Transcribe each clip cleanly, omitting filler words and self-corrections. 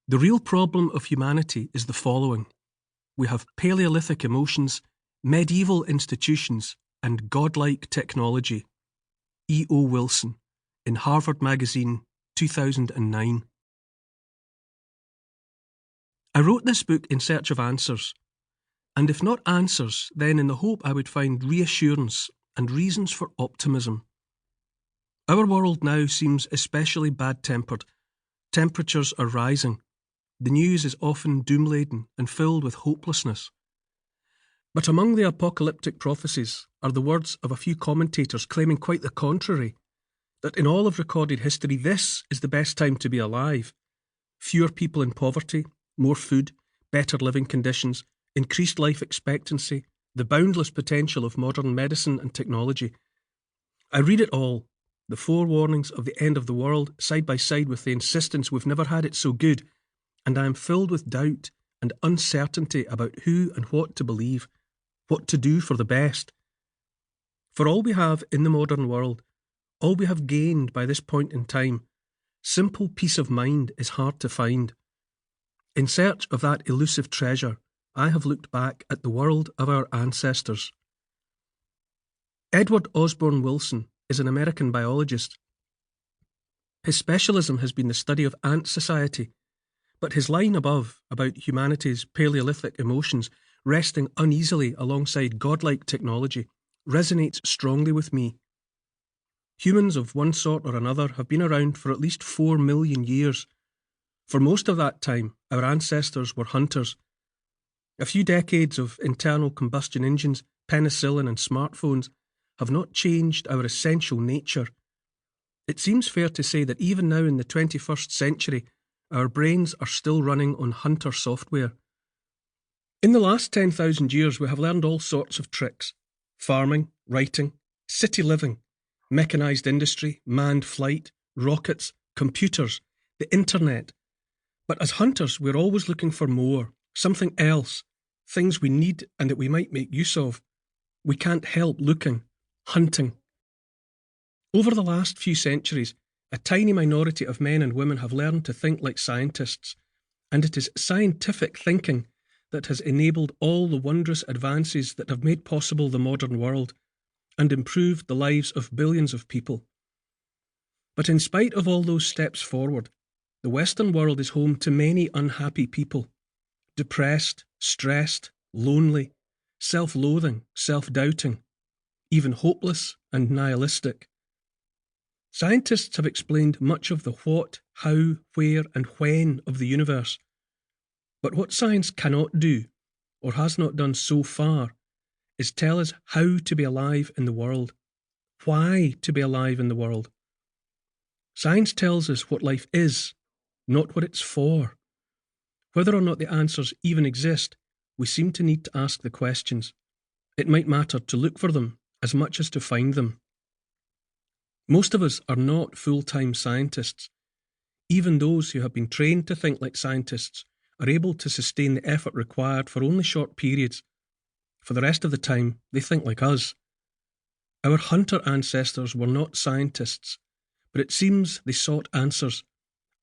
The real problem of humanity is the following. We have Paleolithic emotions, medieval institutions, and godlike technology. E. O. Wilson, in Harvard Magazine, 2009. I wrote this book in search of answers, and if not answers, then in the hope I would find reassurance and reasons for optimism. Our world now seems especially bad-tempered. Temperatures are rising. The news is often doom-laden and filled with hopelessness. But among the apocalyptic prophecies are the words of a few commentators claiming quite the contrary, that in all of recorded history this is the best time to be alive. Fewer people in poverty, more food, better living conditions, increased life expectancy, the boundless potential of modern medicine and technology. I read it all, the forewarnings of the end of the world, side by side with the insistence we've never had it so good, and I am filled with doubt and uncertainty about who and what to believe, what to do for the best. For all we have in the modern world, all we have gained by this point in time, simple peace of mind is hard to find. In search of that elusive treasure, I have looked back at the world of our ancestors. Edward Osborne Wilson is an American biologist. His specialism has been the study of ant society, but his line above about humanity's Paleolithic emotions resting uneasily alongside godlike technology resonates strongly with me. Humans of one sort or another have been around for at least 4 million years. For most of that time, our ancestors were hunters. A few decades of internal combustion engines, penicillin and smartphones have not changed our essential nature. It seems fair to say that even now in the 21st century, our brains are still running on hunter software. In the last 10,000 years, we have learned all sorts of tricks. Farming, writing, city living, mechanised industry, manned flight, rockets, computers, the internet. But as hunters, we're always looking for more, something else, things we need and that we might make use of. We can't help looking, hunting. Over the last few centuries, a tiny minority of men and women have learned to think like scientists, and it is scientific thinking that has enabled all the wondrous advances that have made possible the modern world and improved the lives of billions of people. But in spite of all those steps forward, the Western world is home to many unhappy people, depressed, stressed, lonely, self-loathing, self-doubting, even hopeless and nihilistic. Scientists have explained much of the what, how, where, and when of the universe. But what science cannot do, or has not done so far, is tell us how to be alive in the world, why to be alive in the world. Science tells us what life is, not what it's for. Whether or not the answers even exist, we seem to need to ask the questions. It might matter to look for them as much as to find them. Most of us are not full-time scientists. Even those who have been trained to think like scientists are able to sustain the effort required for only short periods. For the rest of the time, they think like us. Our hunter ancestors were not scientists, but it seems they sought answers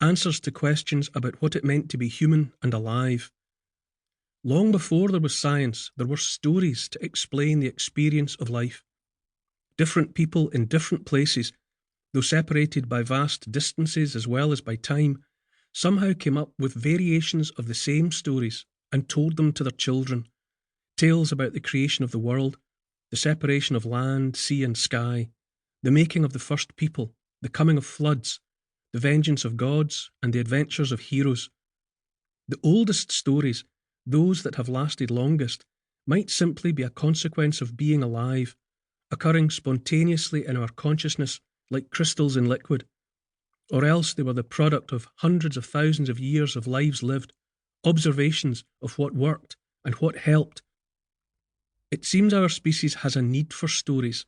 to questions about what it meant to be human and alive. Long before there was science, there were stories to explain the experience of life. Different people in different places, though separated by vast distances as well as by time, somehow came up with variations of the same stories and told them to their children. Tales about the creation of the world, the separation of land, sea and sky, the making of the first people, the coming of floods, the vengeance of gods, and the adventures of heroes. The oldest stories, those that have lasted longest, might simply be a consequence of being alive, occurring spontaneously in our consciousness like crystals in liquid, or else they were the product of hundreds of thousands of years of lives lived, observations of what worked and what helped. It seems our species has a need for stories.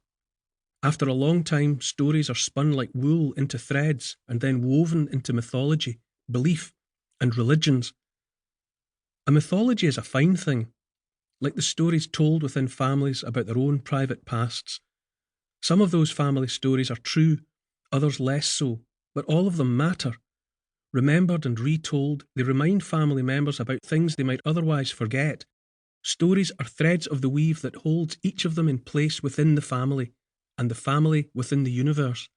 After a long time, stories are spun like wool into threads and then woven into mythology, belief, and religions. A mythology is a fine thing, like the stories told within families about their own private pasts. Some of those family stories are true, others less so, but all of them matter. Remembered and retold, they remind family members about things they might otherwise forget. Stories are threads of the weave that holds each of them in place within the family, and the family within the universe.